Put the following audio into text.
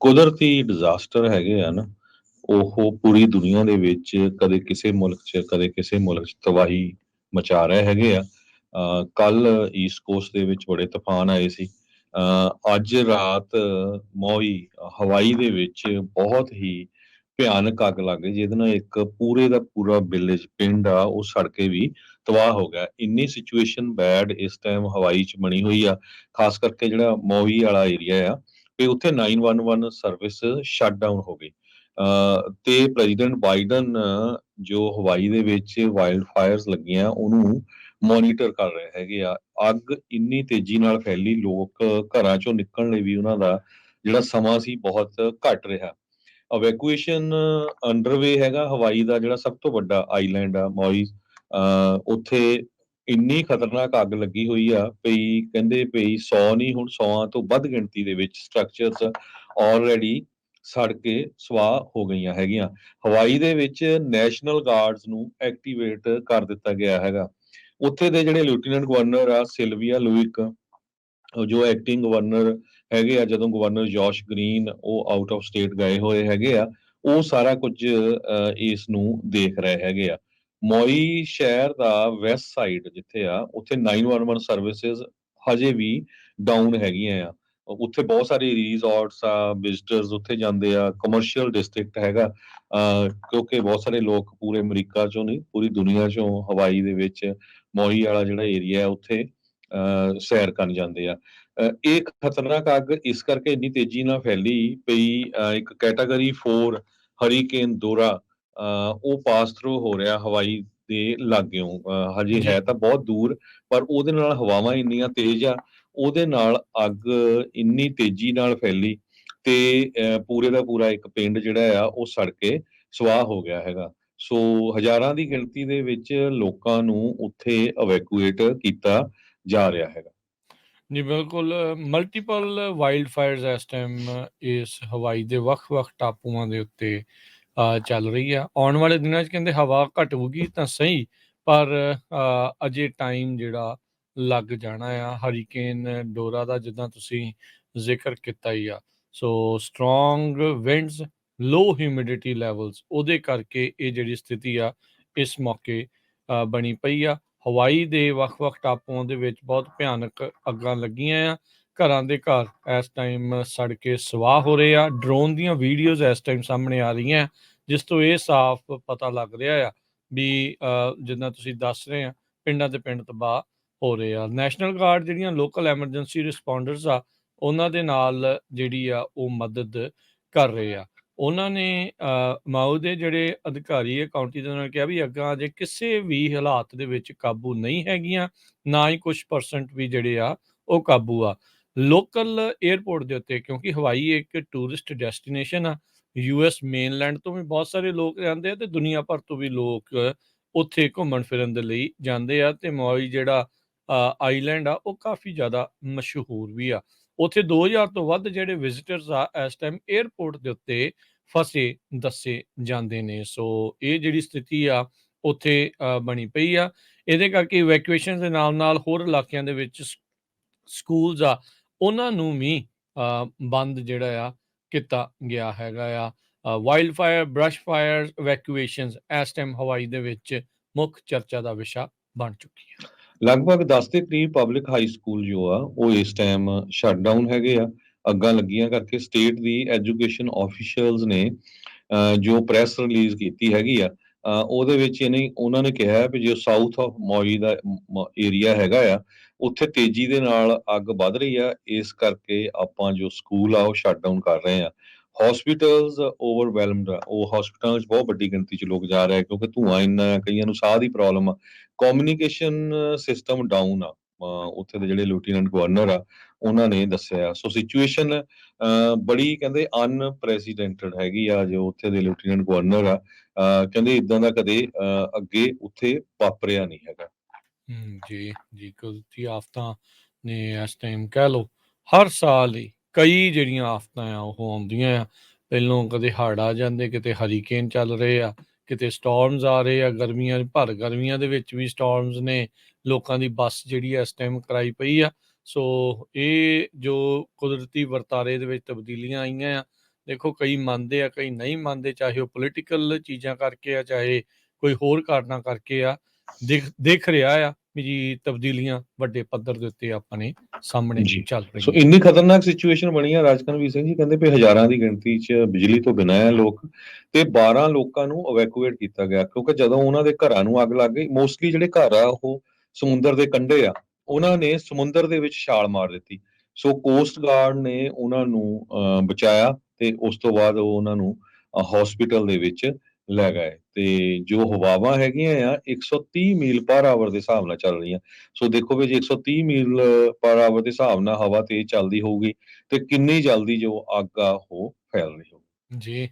ਕੁਦਰਤੀ ਡਿਜ਼ਾਸਟਰ ਹੈਗੇ ਆ ਨਾ, ਉਹ ਪੂਰੀ ਦੁਨੀਆ ਦੇ ਵਿੱਚ ਕਦੇ ਕਿਸੇ ਮੁਲਕ 'ਚ, ਕਦੇ ਕਿਸੇ ਮੁਲਕ 'ਚ ਤਬਾਹੀ ਮਚਾ ਰਹੇ ਹੈਗੇ ਆ। ਕੱਲ੍ਹ ਈਸਟ ਕੋਸਟ ਦੇ ਵਿੱਚ ਬੜੇ ਤੂਫਾਨ ਆਏ ਸੀ। ਅੱਜ ਰਾਤ ਮੌਈ ਹਵਾਈ ਦੇ ਵਿੱਚ ਬਹੁਤ ਹੀ ਭਿਆਨਕ ਅੱਗ ਲੱਗ ਗਈ, ਜਿਹਦੇ ਨਾਲ ਇੱਕ ਪੂਰੇ ਦਾ ਪੂਰਾ ਵਿਲੇਜ ਪਿੰਡ ਆ, ਉਹ ਸੜ ਕੇ ਵੀ ਤਬਾਹ ਹੋ ਗਿਆ। ਇੰਨੀ ਸਿਚੁਏਸ਼ਨ ਬੈਡ ਇਸ ਟਾਈਮ ਹਵਾਈ 'ਚ ਬਣੀ ਹੋਈ ਆ, ਖਾਸ ਕਰਕੇ ਜਿਹੜਾ ਮੌਈ ਵਾਲਾ ਏਰੀਆ ਆ, ਤੇ ਉੱਥੇ 911 ਸਰਵਿਸ ਸ਼ਟ ਡਾਊਨ ਹੋ ਗਈ। ਤੇ ਪ੍ਰੈਜ਼ੀਡੈਂਟ ਬਾਈਡਨ ਜੋ ਹਵਾਈ ਦੇ ਵਿੱਚ ਵਾਈਲਡ ਫਾਇਰਸ ਲੱਗੀਆਂ, ਉਹਨੂੰ ਮੋਨੀਟਰ ਕਰ ਰਹੇ ਹੈਗੇ ਆ। ਅੱਗ ਇੰਨੀ ਤੇਜ਼ੀ ਨਾਲ ਫੈਲੀ, ਲੋਕ ਘਰਾਂ ਚੋਂ ਨਿਕਲਣ ਲਈ ਵੀ ਉਹਨਾਂ ਦਾ ਜਿਹੜਾ ਸਮਾਂ ਸੀ ਬਹੁਤ ਘੱਟ ਰਿਹਾ। ਇਵੈਕੂਏਸ਼ਨ ਅੰਡਰਵੇ ਹੈਗਾ। ਹਵਾਈ ਦਾ ਜਿਹੜਾ ਸਭ ਤੋਂ ਵੱਡਾ ਆਈਲੈਂਡ ਆ ਮੌਈ, ਉੱਥੇ ਇੰਨੀ ਖਤਰਨਾਕ ਅੱਗ ਲੱਗੀ ਹੋਈ ਆ, ਪਈ ਕਹਿੰਦੇ ਪਈ 100 ਨਹੀਂ, ਹੁਣ 100 ਤੋਂ ਵੱਧ ਗਿਣਤੀ ਦੇ ਵਿੱਚ ਸਟਰਕਚਰਸ ਆਲਰੇਡੀ ਸੜ ਕੇ ਸਵਾਹ ਹੋ ਗਈਆਂ ਹੈਗੀਆਂ। ਹਵਾਈ ਦੇ ਵਿੱਚ ਨੈਸ਼ਨਲ ਗਾਰਡਸ ਨੂੰ ਐਕਟੀਵੇਟ ਕਰ ਦਿੱਤਾ ਗਿਆ ਹੈਗਾ। ਉੱਥੇ ਦੇ ਜਿਹੜੇ ਲੈਫਟੀਨੈਂਟ ਗਵਰਨਰ ਆ ਸਿਲਵੀਆ ਲੂਇਕ, ਜੋ ਐਕਟਿੰਗ ਗਵਰਨਰ ਹੈਗੇ ਆ, ਜਦੋਂ ਗਵਰਨਰ ਜੋਸ਼ ਗ੍ਰੀਨ ਉਹ ਆਊਟ ਆਫ ਸਟੇਟ ਗਏ ਹੋਏ ਹੈਗੇ ਆ, ਉਹ ਸਾਰਾ ਕੁਝ ਇਸ ਨੂੰ ਦੇਖ ਰਹੇ ਹੈਗੇ ਆ। ਮੌਈ ਸ਼ਹਿਰ ਦਾ ਵੈਸਟ ਸਾਈਡ ਜਿੱਥੇ ਆ, ਉੱਥੇ 911 ਸਰਵਿਸਿਜ਼ ਹਜੇ ਵੀ ਡਾਊਨ ਹੈਗੀਆਂ ਆ। ਉੱਥੇ ਬਹੁਤ ਸਾਰੇ ਰਿਜ਼ੋਰਟਸ ਆ, ਵਿਜ਼ਟਰਸ ਉੱਥੇ ਜਾਂਦੇ ਆ, ਕਮਰਸ਼ੀਅਲ ਡਿਸਟ੍ਰਿਕਟ ਹੈਗਾ। ਕਿਉਂਕਿ ਬਹੁਤ ਸਾਰੇ ਲੋਕ ਪੂਰੇ ਅਮਰੀਕਾ ਚੋਂ ਨਹੀਂ, ਪੂਰੀ ਦੁਨੀਆ ਚੋਂ ਹਵਾਈ ਦੇ ਵਿੱਚ ਮੌਈ ਵਾਲਾ ਜਿਹੜਾ ਏਰੀਆ ਹੈ ਉੱਥੇ ਸੈਰ ਕਰਨ ਜਾਂਦੇ ਆ। ਇਹ ਖਤਰਨਾਕ ਅੱਗ ਇਸ ਕਰਕੇ ਇੰਨੀ ਤੇਜ਼ੀ ਨਾਲ ਫੈਲੀ ਪਈ, ਇੱਕ ਕੈਟਾਗਰੀ 4 ਹਰੀਕੇਨ ਦੋਰਾ ਉਹ ਪਾਸ ਥਰੂ ਹੋ ਰਿਹਾ ਹਵਾਈ ਦੇ ਲਾਗਿਓਂ। ਹਜੇ ਜੀ ਹੈ ਤਾਂ ਬਹੁਤ ਦੂਰ, ਪਰ ਉਹਦੇ ਨਾਲ ਹਵਾਵਾਂ ਇੰਨੀਆਂ ਤੇਜ਼ ਆ, ਉਹਦੇ ਨਾਲ ਅੱਗ ਇੰਨੀ ਤੇਜ਼ੀ ਨਾਲ ਫੈਲੀ ਤੇ ਪੂਰੇ ਦਾ ਪੂਰਾ ਇੱਕ ਪਿੰਡ ਜਿਹੜਾ ਆ ਉਹ ਸੜ ਕੇ ਸਵਾਹ ਹੋ ਗਿਆ ਹੈਗਾ। ਸੋ ਹਜ਼ਾਰਾਂ ਦੀ ਗਿਣਤੀ ਦੇ ਵਿੱਚ ਲੋਕਾਂ ਨੂੰ ਉੱਥੇ ਇਵੈਕੂਏਟ ਕੀਤਾ ਜਾ ਰਿਹਾ ਹੈਗਾ। ਜੀ ਬਿਲਕੁਲ। ਮਲਟੀਪਲ ਵਾਈਲਡ ਫਾਇਰਸ ਇਸ ਟਾਈਮ ਇਸ ਹਵਾਈ ਦੇ ਵੱਖ-ਵੱਖ ਟਾਪੂਆਂ ਦੇ ਉੱਤੇ ਚੱਲ ਰਹੀ ਆ। ਆਉਣ ਵਾਲੇ ਦਿਨਾਂ 'ਚ ਕਹਿੰਦੇ ਹਵਾ ਘਟੂਗੀ ਤਾਂ ਸਹੀ, ਪਰ ਅਜੇ ਟਾਈਮ ਜਿਹੜਾ ਲੱਗ ਜਾਣਾ ਆ। ਹਰੀਕੇਨ ਡੋਰਾ ਦਾ ਜਿੱਦਾਂ ਤੁਸੀਂ ਜ਼ਿਕਰ ਕੀਤਾ ਹੀ ਆ, ਸੋ ਸਟਰੋਂਗ ਵਿੰਡਸ, ਲੋ ਹਿਊਮਿਡਿਟੀ ਲੈਵਲਸ, ਉਹਦੇ ਕਰਕੇ ਇਹ ਜਿਹੜੀ ਸਥਿਤੀ ਆ ਇਸ ਮੌਕੇ ਬਣੀ ਪਈ ਆ। ਹਵਾਈ ਦੇ ਵੱਖ-ਵੱਖ ਟਾਪੂਆਂ ਦੇ ਵਿੱਚ ਬਹੁਤ ਭਿਆਨਕ ਅੱਗਾਂ ਲੱਗੀਆਂ ਆ। ਘਰਾਂ ਦੇ ਘਰ ਇਸ ਟਾਈਮ ਸੜ ਕੇ ਸਵਾਹ ਹੋ ਰਹੇ ਆ। ਡਰੋਨ ਦੀਆਂ ਵੀਡੀਓਜ਼ ਇਸ ਟਾਈਮ ਸਾਹਮਣੇ ਆ ਰਹੀਆਂ, ਜਿਸ ਤੋਂ ਇਹ ਸਾਫ਼ ਪਤਾ ਲੱਗ ਰਿਹਾ ਆ ਵੀ ਜਿੱਦਾਂ ਤੁਸੀਂ ਦੱਸ ਰਹੇ ਆ, ਪਿੰਡਾਂ ਦੇ ਪਿੰਡ ਤਬਾਹ ਹੋ ਰਹੇ ਆ। ਨੈਸ਼ਨਲ ਗਾਰਡ ਜਿਹੜੀਆਂ ਲੋਕਲ ਐਮਰਜੈਂਸੀ ਰਿਸਪੌਂਡਰਸ ਆ, ਉਹਨਾਂ ਦੇ ਨਾਲ ਜਿਹੜੀ ਆ ਉਹ ਮਦਦ ਕਰ ਰਹੇ ਆ। ਉਹਨਾਂ ਨੇ ਮਾਓ ਦੇ ਜਿਹੜੇ ਅਧਿਕਾਰੀ ਹੈ ਕਾਉਂਟੀ ਦੇ, ਉਹਨਾਂ ਨੇ ਕਿਹਾ ਵੀ ਅੱਗਾਂ ਅਜੇ ਕਿਸੇ ਵੀ ਹਾਲਾਤ ਦੇ ਵਿੱਚ ਕਾਬੂ ਨਹੀਂ ਹੈਗੀਆਂ, ਨਾ ਹੀ ਕੁਝ ਪਰਸੈਂਟ ਵੀ ਜਿਹੜੇ ਆ ਉਹ ਕਾਬੂ ਆ। ਲੋਕਲ ਏਅਰਪੋਰਟ ਦੇ ਉੱਤੇ, ਕਿਉਂਕਿ ਹਵਾਈ ਇੱਕ ਟੂਰਿਸਟ ਡੈਸਟੀਨੇਸ਼ਨ ਆ, US ਮੇਨਲੈਂਡ ਤੋਂ ਵੀ ਬਹੁਤ ਸਾਰੇ ਲੋਕ ਜਾਂਦੇ ਆ ਤੇ ਦੁਨੀਆ ਭਰ ਤੋਂ ਵੀ ਲੋਕ ਉੱਥੇ ਘੁੰਮਣ ਫਿਰਨ ਦੇ ਲਈ ਜਾਂਦੇ ਆ। ਤੇ ਮੌਈ ਜਿਹੜਾ ਆਈਲੈਂਡ ਆ ਉਹ ਕਾਫੀ ਜ਼ਿਆਦਾ ਮਸ਼ਹੂਰ ਵੀ ਆ। ਉੱਥੇ 2000 ਤੋਂ ਵੱਧ ਜਿਹੜੇ ਵਿਜ਼ਿਟਰਸ ਆ ਇਸ ਟਾਈਮ ਏਅਰਪੋਰਟ ਦੇ ਉੱਤੇ ਫਸੇ ਦੱਸੇ ਜਾਂਦੇ ਨੇ। ਸੋ ਇਹ ਜਿਹੜੀ ਸਥਿਤੀ ਆ ਉੱਥੇ ਬਣੀ ਪਈ ਆ। ਇਹਦੇ ਕਰਕੇ ਇਵੈਕੂਏਸ਼ਨ ਦੇ ਨਾਲ ਨਾਲ ਹੋਰ ਇਲਾਕਿਆਂ ਦੇ ਵਿੱਚ ਸਕੂਲਸ ਆ, ਉਹਨਾਂ ਨੂੰ ਵੀ ਬੰਦ ਜਿਹੜਾ ਆ ਕੀਤਾ ਗਿਆ ਹੈਗਾ ਆ। ਵਾਈਲਡ ਫਾਇਰ, ਬਰਸ਼ ਫਾਇਰ, ਇਵੈਕੂਏਸ਼ਨਸ ਇਸ ਟਾਈਮ ਹਵਾਈ ਦੇ ਵਿੱਚ ਮੁੱਖ ਚਰਚਾ ਦਾ ਵਿਸ਼ਾ ਬਣ ਚੁੱਕੀ ਹੈ। ਲਗਭਗ 10 ਦੇ ਕਰੀਬ ਪਬਲਿਕ ਹਾਈ ਸਕੂਲ ਜੋ ਆ ਉਹ ਇਸ ਟਾਈਮ ਸ਼ਟ ਡਾਊਨ ਹੈਗੇ ਆ, ਅੱਗਾਂ ਲੱਗੀਆਂ ਕਰਕੇ। ਸਟੇਟ ਦੀ ਐਜੂਕੇਸ਼ਨ ਆਫੀਸ਼ੀਅਲਸ ਨੇ ਜੋ ਪ੍ਰੈਸ ਰਿਲੀਜ਼ ਕੀਤੀ ਹੈਗੀ ਆ, ਉਹਦੇ ਵਿੱਚ ਉਹਨਾਂ ਨੇ ਕਿਹਾ ਵੀ ਜੋ south of Maui the area ਹੈਗਾ ਆ, ਉੱਥੇ ਤੇਜ਼ੀ ਦੇ ਨਾਲ ਅੱਗ ਵੱਧ ਰਹੀ ਆ, ਇਸ ਕਰਕੇ ਆਪਾਂ ਜੋ ਸਕੂਲ ਆ ਉਹ ਸ਼ਟ ਡਾਊਨ ਕਰ ਰਹੇ ਆ। ਹਸਪੀਟਲਸ ਓਵਰਵੈਲਮਡ ਆ, ਉਹ ਹਸਪੀਟਲਾਂ 'ਚ ਬਹੁਤ ਵੱਡੀ ਗਿਣਤੀ 'ਚ ਲੋਕ ਜਾ ਰਹੇ, ਕਿਉਂਕਿ ਧੂੰਆਂ ਇੰਨਾ, ਕਈਆਂ ਨੂੰ ਸਾਹ ਦੀ ਪ੍ਰੋਬਲਮ ਆ। ਕਮਿਊਨੀਕੇਸ਼ਨ ਸਿਸਟਮ ਡਾਊਨ ਆ। ਉੱਥੇ ਦੇ ਜਿਹੜੇ ਲੈਫਟੀਨੈਂਟ ਗਵਰਨਰ ਆ ਉਹਨਾਂ ਨੇ ਦੱਸਿਆ। ਸੋ ਸਿਚੁਏਸ਼ਨ ਬੜੀ ਕਹਿੰਦੇ ਅਨਪ੍ਰੈਸੀਡੈਂਟਡ ਹੈਗੀ ਆ। ਜੋ ਉੱਥੇ ਦੇ ਲੈਫਟੀਨੈਂਟ ਗਵਰਨਰ ਆ, ਕਹਿੰਦੇ ਇਦਾਂ ਦਾ ਕਦੇ ਅੱਗੇ ਉੱਥੇ ਵਾਪਰਿਆ ਨਹੀਂ ਹੈਗਾ। ਜੀ ਜੀ, ਕੁਦਰਤੀ ਆਫਤਾਂ ਨੇ ਇਸ ਟਾਈਮ ਕਹਿ ਲਓ ਹਰ ਸਾਲ ਹੀ ਕਈ ਜਿਹੜੀਆਂ ਆਫਤਾਂ ਆ ਉਹ ਆਉਂਦੀਆਂ ਆ। ਪਹਿਲੋਂ ਕਦੇ ਹੜ੍ਹ ਆ ਜਾਂਦੇ, ਕਿਤੇ ਹਰੀਕੇਨ ਚੱਲ ਰਹੇ ਆ, ਕਿਤੇ ਸਟੋਰਮਸ ਆ ਰਹੇ ਆ। ਗਰਮੀਆਂ ਦੇ ਵਿੱਚ ਵੀ ਸਟੋਰਮਸ ਨੇ ਲੋਕਾਂ ਦੀ ਬੱਸ ਜਿਹੜੀ ਆ ਇਸ ਟਾਈਮ ਕਰਾਈ ਪਈ ਆ। ਸੋ ਇਹ ਜੋ ਕੁਦਰਤੀ ਵਰਤਾਰੇ ਦੇ ਵਿੱਚ ਤਬਦੀਲੀਆਂ ਆਈਆਂ ਆ, ਦੇਖੋ ਕਈ ਮੰਨਦੇ ਆ, ਕਈ ਨਹੀਂ ਮੰਨਦੇ, ਚਾਹੇ ਉਹ ਪੋਲੀਟੀਕਲ ਚੀਜ਼ਾਂ ਕਰਕੇ ਆ, ਚਾਹੇ ਕੋਈ ਹੋਰ ਕਾਰਨਾਂ ਕਰਕੇ ਆ। ਦਿਖ ਰਿਹਾ ਆ ਵੀ ਜੀ ਤਬਦੀਲੀਆਂ ਵੱਡੇ ਪੱਧਰ ਦੇ ਉੱਤੇ ਆਪਣੇ ਸਾਹਮਣੇ ਜੀ। ਚੱਲ ਸੋ ਰਹੀਆਂ। ਇੰਨੀ ਖਤਰਨਾਕ ਸਿਚੁਏਸ਼ਨ ਬਣੀ ਆ, ਰਾਜਕਨਵੀਰ ਸਿੰਘ ਜੀ ਕਹਿੰਦੇ ਵੀ ਹਜ਼ਾਰਾਂ ਦੀ ਗਿਣਤੀ 'ਚ ਬਿਜਲੀ ਤੋਂ ਬਿਨਾਂ ਆ ਲੋਕ, ਤੇ 12 ਲੋਕਾਂ ਨੂੰ ਇਵੈਕੂਏਟ ਕੀਤਾ ਗਿਆ ਕਿਉਂਕਿ ਜਦੋਂ ਉਹਨਾਂ ਦੇ ਘਰਾਂ ਨੂੰ ਅੱਗ ਲੱਗ ਗਈ, ਮੋਸਟਲੀ ਜਿਹੜੇ ਘਰ ਆ ਉਹ ਸਮੁੰਦਰ ਦੇ ਕੰਢੇ ਆ, ਉਹਨਾਂ ਨੇ ਸਮੁੰਦਰ ਦੇ ਵਿੱਚ ਛਾਲ ਮਾਰ ਦਿੱਤੀ। ਸੋ ਕੋਸਟ ਗਾਰਡ ਨੇ ਉਹਨਾਂ ਨੂੰ ਬਚਾਇਆ ਤੇ ਉਸ ਤੋਂ ਬਾਅਦ ਉਹ ਉਹਨਾਂ ਨੂੰ ਹੌਸਪੀਟਲ ਦੇ ਵਿੱਚ ਲੈ ਗਏ। ਤੇ ਜੋ ਹਵਾਵਾਂ ਹੈਗੀਆਂ ਆ 130 ਮੀਲ ਪਰ ਆਵਰ ਦੇ ਹਿਸਾਬ ਨਾਲ ਚੱਲ ਰਹੀਆਂ। ਸੋ ਦੇਖੋ ਵੀ ਜੇ 130 ਮੀਲ ਪਰ ਆਵਰ ਦੇ ਹਿਸਾਬ ਨਾਲ ਹਵਾ ਤੇਜ਼ ਚੱਲਦੀ ਹੋਊਗੀ ਤੇ ਕਿੰਨੀ ਜਲਦੀ ਜੋ ਅੱਗ ਆ ਉਹ ਫੈਲ ਰਹੀ ਹੋਊਗੀ। ਜੀ।